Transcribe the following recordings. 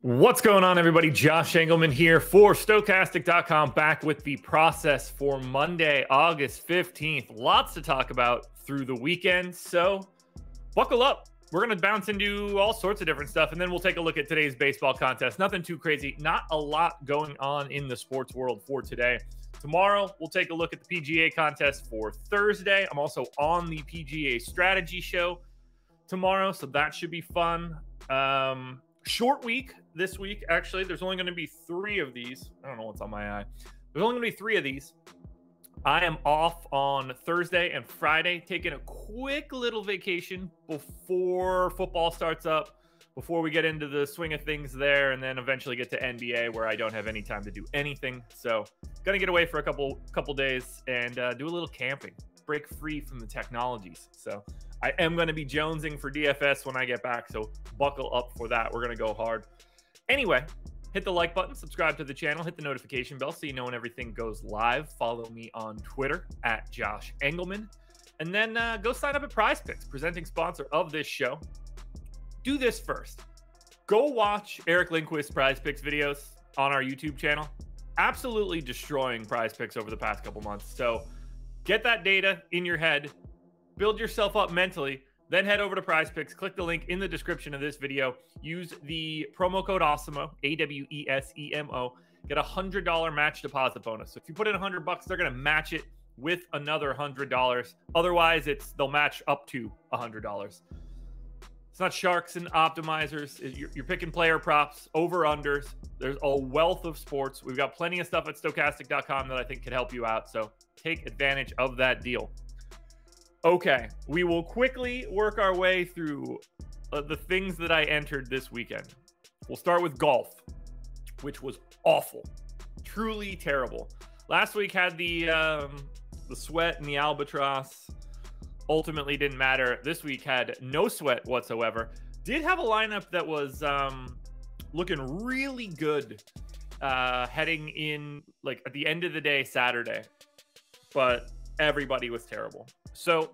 What's going on, everybody? Josh Engleman here for Stokastic.com, back with the process for Monday, August 15th. Lots to talk about through the weekend, so buckle up. We're going to bounce into all sorts of different stuff, and then we'll take a look at today's baseball contest. Nothing too crazy. Not a lot going on in the sports world for today. Tomorrow, we'll take a look at the PGA contest for Thursday. I'm also on the PGA strategy show tomorrow, so that should be fun. Short week this week, actually. There's only going to be 3 of these. I don't know what's on my eye. There's only going to be 3 of these. I am off on Thursday and Friday, taking a quick little vacation before football starts up, before we get into the swing of things there, and then eventually get to NBA, where I don't have any time to do anything. So gonna get away for a couple days and do a little camping, break free from the technologies. So I am going to be jonesing for DFS when I get back, so buckle up for that. We're going to go hard. Anyway, hit the like button, subscribe to the channel, hit the notification bell so you know when everything goes live. Follow me on Twitter at Josh Engleman. And then go sign up at PrizePicks, presenting sponsor of this show. Do this first. Go watch Eric Lindquist's PrizePicks videos on our YouTube channel. Absolutely destroying PrizePicks over the past couple months. So get that data in your head. Build yourself up mentally, then head over to PrizePicks. Click the link in the description of this video. Use the promo code AWESEMO, AWESEMO. Get a $100 match deposit bonus. So if you put in $100, they're going to match it with another $100. Otherwise, they'll match up to $100. It's not sharks and optimizers. You're picking player props, over-unders. There's a wealth of sports. We've got plenty of stuff at Stokastic.com that I think could help you out. So take advantage of that deal. Okay, we will quickly work our way through the things that I entered this weekend. We'll start with golf, which was awful, truly terrible. Last week had the sweat and the albatross. Ultimately didn't matter. This week had no sweat whatsoever. Did have a lineup that was looking really good heading in, like, at the end of the day Saturday, but everybody was terrible. So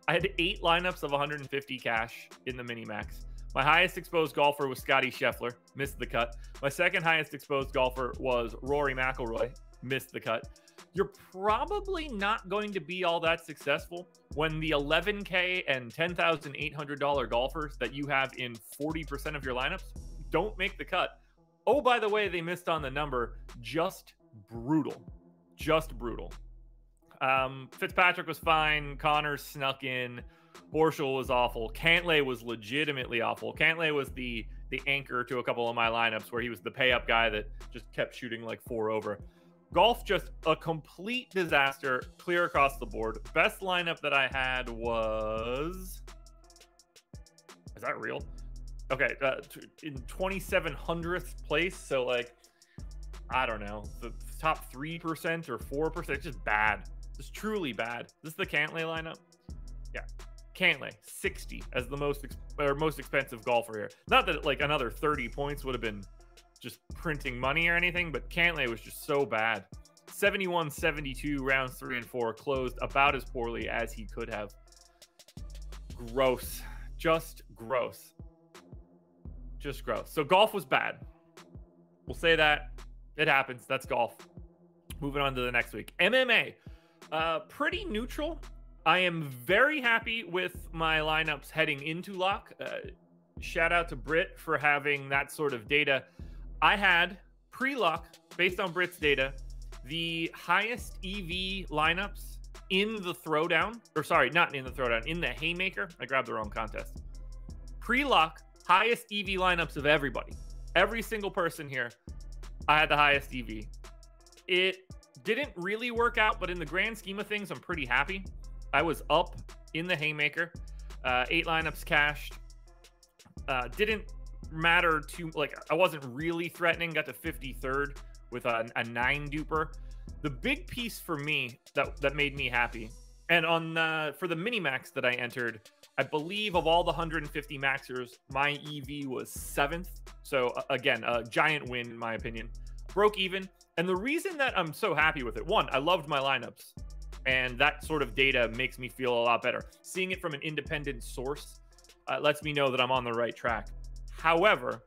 I had 8 lineups of 150 cash in the mini max. My highest exposed golfer was Scotty Scheffler, missed the cut. My second highest exposed golfer was Rory McIlroy, missed the cut. You're probably not going to be all that successful when the $11K and $10,800 golfers that you have in 40% of your lineups don't make the cut. Oh, by the way, they missed on the number. Just brutal. Just brutal. Fitzpatrick was fine. Connors snuck in. Horschel was awful. Cantlay was legitimately awful. Cantlay was the anchor to a couple of my lineups, where he was the pay-up guy that just kept shooting like 4 over. Golf, just a complete disaster, clear across the board. Best lineup that I had was... Is that real? Okay, in 2700th place, so like, I don't know, the top 3% or 4%, it's just bad. It's truly bad. This is the Cantlay lineup. Yeah, Cantlay 60 as the most expensive golfer here. Not that like another 30 points would have been just printing money or anything, but Cantlay was just so bad. 71-72 rounds 3 and 4, closed about as poorly as he could have. Gross. Just gross. Just gross. So golf was bad. We'll say that. It happens. That's golf. Moving on to the next week. MMA. Pretty neutral. I am very happy with my lineups heading into lock. Shout out to Britt for having that sort of data. I had pre-lock, based on Britt's data, the highest EV lineups in the throwdown. Or sorry, not in the throwdown, in the haymaker. I grabbed the wrong contest. Pre-lock, highest EV lineups of everybody. Every single person here, I had the highest EV. It didn't really work out, but in the grand scheme of things, I'm pretty happy. I was up in the haymaker. 8 lineups cashed. Didn't matter too, like, I wasn't really threatening. Got to 53rd with a 9 duper. The big piece for me that made me happy, and on for the mini max that I entered, I believe of all the 150 maxers, my EV was 7th. So again, a giant win in my opinion. Broke even. And the reason that I'm so happy with it, one, I loved my lineups, and that sort of data makes me feel a lot better. Seeing it from an independent source lets me know that I'm on the right track. However,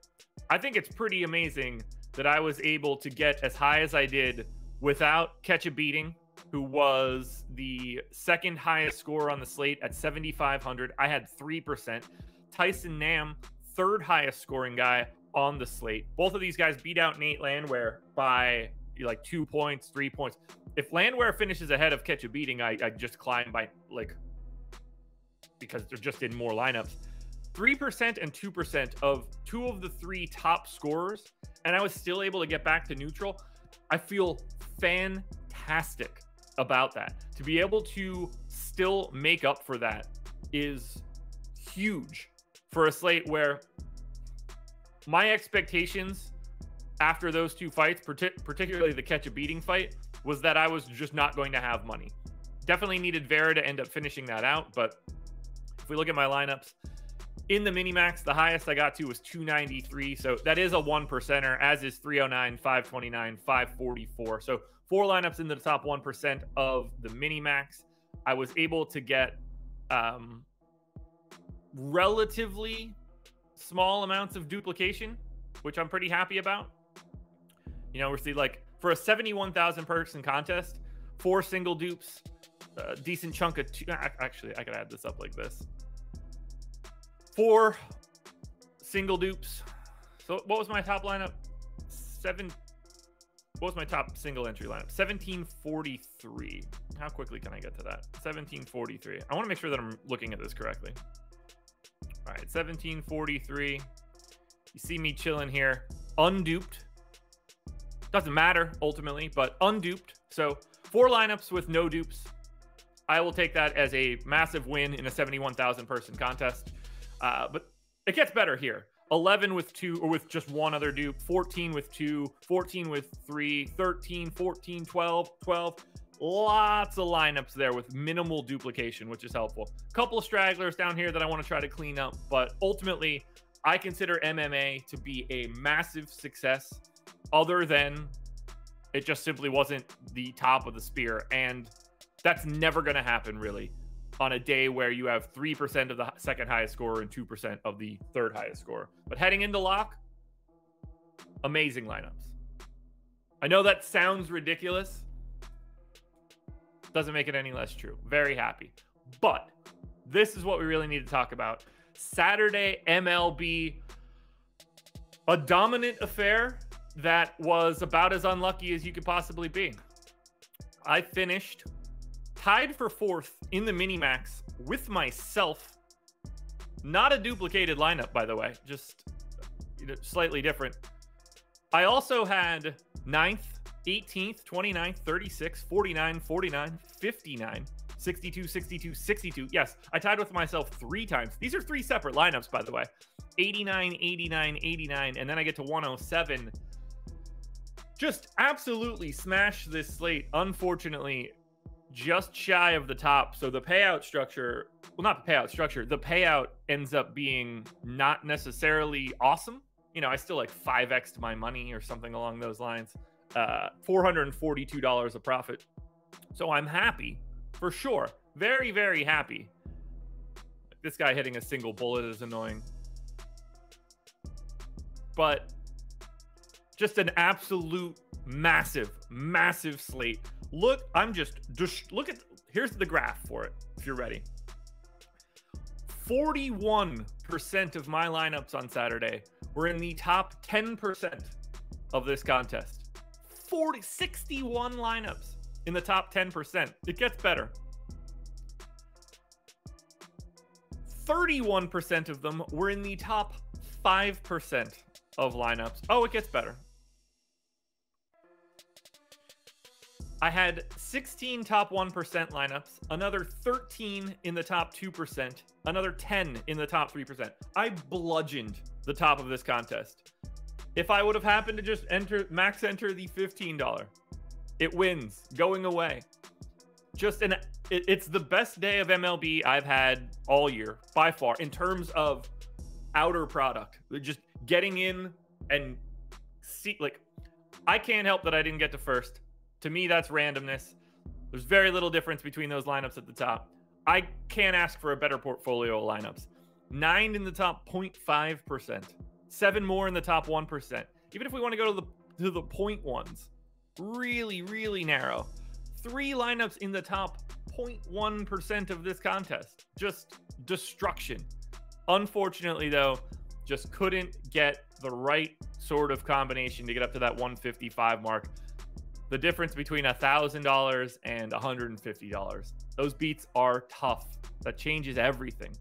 I think it's pretty amazing that I was able to get as high as I did without Catch a Beating, who was the second highest score on the slate at 7,500. I had 3%. Tyson Nam, third highest scoring guy on the slate. Both of these guys beat out Nate Landwehr by like 2 points, 3 points. If Landwehr finishes ahead of Catch a Beating, I just climb by like, because they're just in more lineups. 3% and 2% of two of the three top scorers, and I was still able to get back to neutral. I feel fantastic about that. To be able to still make up for that is huge for a slate where my expectations after those two fights, particularly the Catch a Beating fight, was that I was just not going to have money. Definitely needed Vera to end up finishing that out, but if we look at my lineups, in the mini-max, the highest I got to was 293, so that is a 1%er, as is 309, 529, 544. So 4 lineups in the top 1% of the mini-max. I was able to get relatively small amounts of duplication, which I'm pretty happy about. You know, we're seeing like for a 71,000 person contest, 4 single dupes, a decent chunk of actually, I could add this up like this. 4 single dupes. So what was my top lineup? What was my top single entry lineup? 1743. How quickly can I get to that? 1743. I want to make sure that I'm looking at this correctly. All right, 1743. You see me chilling here, unduped. Doesn't matter ultimately, but unduped. So 4 lineups with no dupes. I will take that as a massive win in a 71,000 person contest. But it gets better here. 11 with 2, or with just 1 other dupe, 14 with 2, 14 with 3, 13, 14, 12, 12. Lots of lineups there with minimal duplication, which is helpful. A couple of stragglers down here that I want to try to clean up, but ultimately, I consider MMA to be a massive success, other than it just simply wasn't the top of the spear, and that's never going to happen, really, on a day where you have 3% of the second highest scorer and 2% of the third highest scorer. But heading into lock, amazing lineups. I know that sounds ridiculous. Doesn't make it any less true. Very happy. But this is what we really need to talk about. Saturday MLB, a dominant affair that was about as unlucky as you could possibly be. I finished tied for 4th in the mini-max with myself. Not a duplicated lineup, by the way, just slightly different. I also had 9th, 18th, 29th, 36, 49, 49, 59, 62, 62, 62. Yes, I tied with myself 3 times. These are 3 separate lineups, by the way. 89, 89, 89, and then I get to 107. Just absolutely smashed this slate. Unfortunately, just shy of the top. So the payout structure, well, not the payout structure, the payout ends up being not necessarily awesome. You know, I still like 5x'd my money or something along those lines. $442 of profit. So I'm happy for sure. Very, very happy. This guy hitting a single bullet is annoying. But just an absolute massive, massive slate. Look, I'm just look at, here's the graph for it, if you're ready. 41% of my lineups on Saturday were in the top 10% of this contest. 61 lineups in the top 10%. It gets better. 31% of them were in the top 5% of lineups. Oh, it gets better. I had 16 top 1% lineups, another 13 in the top 2%, another 10 in the top 3%. I bludgeoned the top of this contest. If I would have happened to just max enter the $15, it wins, going away. It's the best day of MLB I've had all year, by far, in terms of outer product. Just getting in and see, like, I can't help that I didn't get to first. To me, that's randomness. There's very little difference between those lineups at the top. I can't ask for a better portfolio of lineups. 9 in the top 0.5%. 7 more in the top 1%. Even if we want to go to the point ones, really, really narrow. 3 lineups in the top 0.1% of this contest. Just destruction. Unfortunately, though, just couldn't get the right sort of combination to get up to that 155 mark. The difference between $1,000 and $150. Those beats are tough. That changes everything.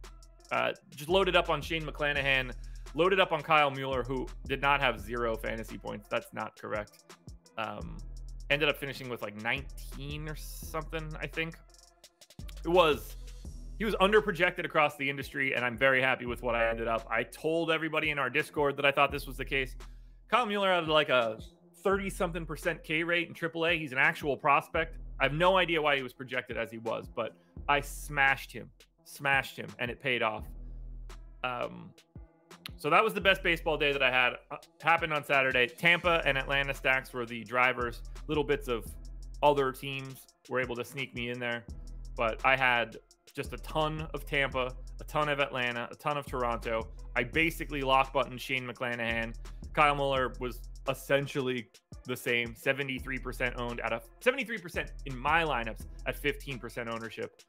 Just loaded up on Shane McClanahan, loaded up on Kyle Mueller, who did not have 0 fantasy points. That's not correct. Ended up finishing with like 19 or something, I think. He was under projected across the industry, and I'm very happy with what I ended up. I told everybody in our Discord that I thought this was the case. Kyle Mueller had like a 30-something% K rate in AAA. He's an actual prospect. I have no idea why he was projected as he was, but I smashed him, and it paid off. So that was the best baseball day that I had. Happened on Saturday. Tampa and Atlanta stacks were the drivers. Little bits of other teams were able to sneak me in there, but I had just a ton of Tampa, a ton of Atlanta, a ton of Toronto. I basically lock buttoned Shane McClanahan. Kyle Mueller was essentially the same, 73% owned at 73% in my lineups at 15% ownership.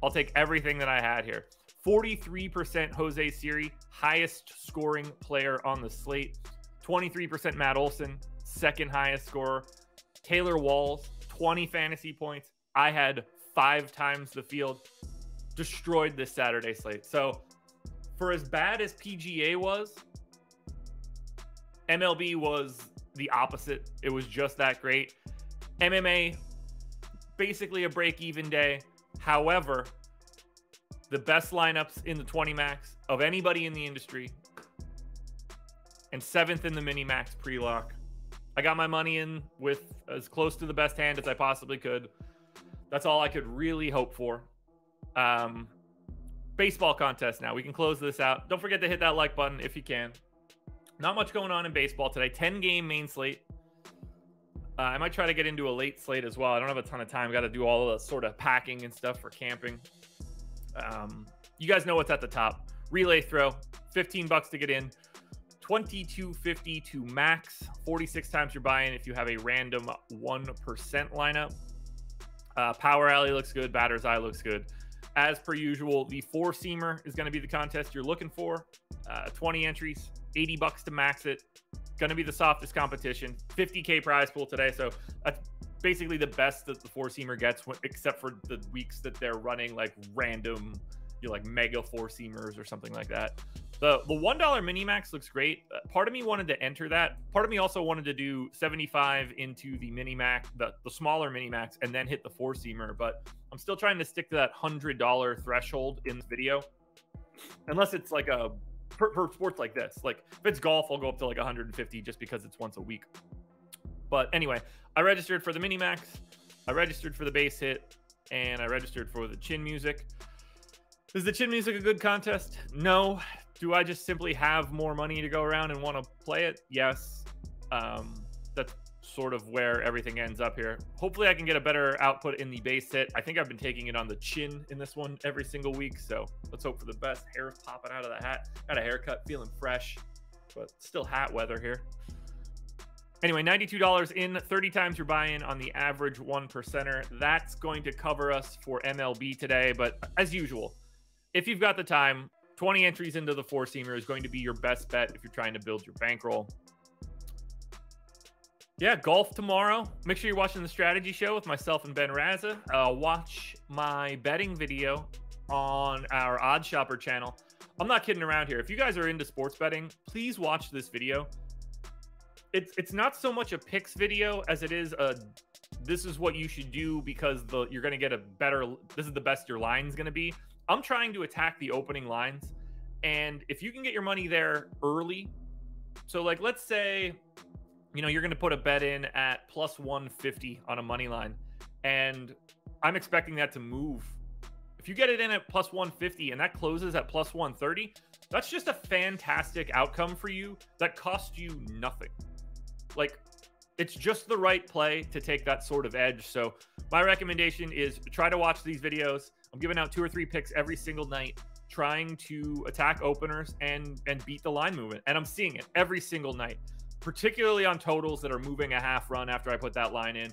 I'll take everything that I had here. 43% Jose Siri, highest scoring player on the slate. 23% Matt Olson, second highest scorer. Taylor Walls, 20 fantasy points. I had 5 times the field. Destroyed this Saturday slate. So for as bad as PGA was, MLB was the opposite. It was just that great. MMA, basically a break-even day. However, the best lineups in the 20 max of anybody in the industry, and 7th in the mini max pre-lock. I got my money in with as close to the best hand as I possibly could. That's all I could really hope for. Baseball contest now. We can close this out. Don't forget to hit that like button if you can. Not much going on in baseball today. 10-game main slate. I might try to get into a late slate as well. I don't have a ton of time. Got to do all the sort of packing and stuff for camping. You guys know what's at the top. Relay throw, $15 to get in. $22.50 to max. 46 times your buy-in if you have a random 1% lineup. Power Alley looks good. Batter's Eye looks good. As per usual, the 4-seamer is going to be the contest you're looking for. 20 entries, $80 to max it. Going to be the softest competition. 50K prize pool today. So that's basically the best that the 4-seamer gets, except for the weeks that they're running like random, like mega 4-seamers or something like that. The $1 mini max looks great. Part of me wanted to enter that. Part of me also wanted to do 75 into the mini max, the smaller mini max, and then hit the 4-seamer. But I'm still trying to stick to that $100 threshold in the video, unless it's like a for sports like this. Like if it's golf, I'll go up to like 150 just because it's once a week. But anyway, I registered for the mini max, I registered for the base hit, and I registered for the chin music. Is the chin music a good contest? No. Do I just simply have more money to go around and want to play it? Yes. That's sort of where everything ends up here. Hopefully I can get a better output in the base hit. I think I've been taking it on the chin in this one every single week, so let's hope for the best. Hair's popping out of the hat. Got a haircut, feeling fresh, but still hat weather here. Anyway, $92 in, 30 times your buy-in on the average 1%er. That's going to cover us for MLB today, but as usual, if you've got the time, 20 entries into the 4-seamer is going to be your best bet if you're trying to build your bankroll. Yeah, golf tomorrow. Make sure you're watching the strategy show with myself and Ben Raza. Watch my betting video on our Odd Shopper channel. I'm not kidding around here. If you guys are into sports betting, please watch this video. It's not so much a picks video as it is a this is what you should do because you're going to get a better, this is the best your line's going to be. I'm trying to attack the opening lines, and if you can get your money there early, so like let's say, you're going to put a bet in at plus 150 on a money line, and I'm expecting that to move. If you get it in at plus 150 and that closes at plus 130, that's just a fantastic outcome for you that costs you nothing. Like, it's just the right play to take that sort of edge. So my recommendation is try to watch these videos. I'm giving out 2 or 3 picks every single night. trying to attack openers and beat the line movement. And I'm seeing it every single night, particularly on totals that are moving a half run after I put that line in.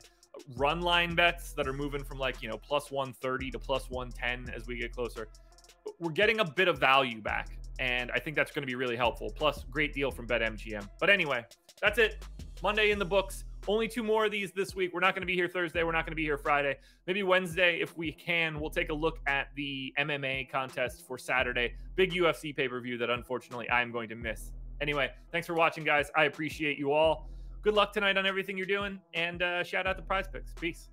Run line bets that are moving from like, plus 130 to plus 110 as we get closer. We're getting a bit of value back, and I think that's going to be really helpful. Plus, great deal from BetMGM. But anyway, that's it. Monday in the books. Only 2 more of these this week. We're not going to be here Thursday. We're not going to be here Friday. Maybe Wednesday, if we can, we'll take a look at the MMA contest for Saturday. Big UFC pay-per-view that unfortunately I'm going to miss. Anyway, thanks for watching, guys. I appreciate you all. Good luck tonight on everything you're doing, and shout out to Prize Picks. Peace.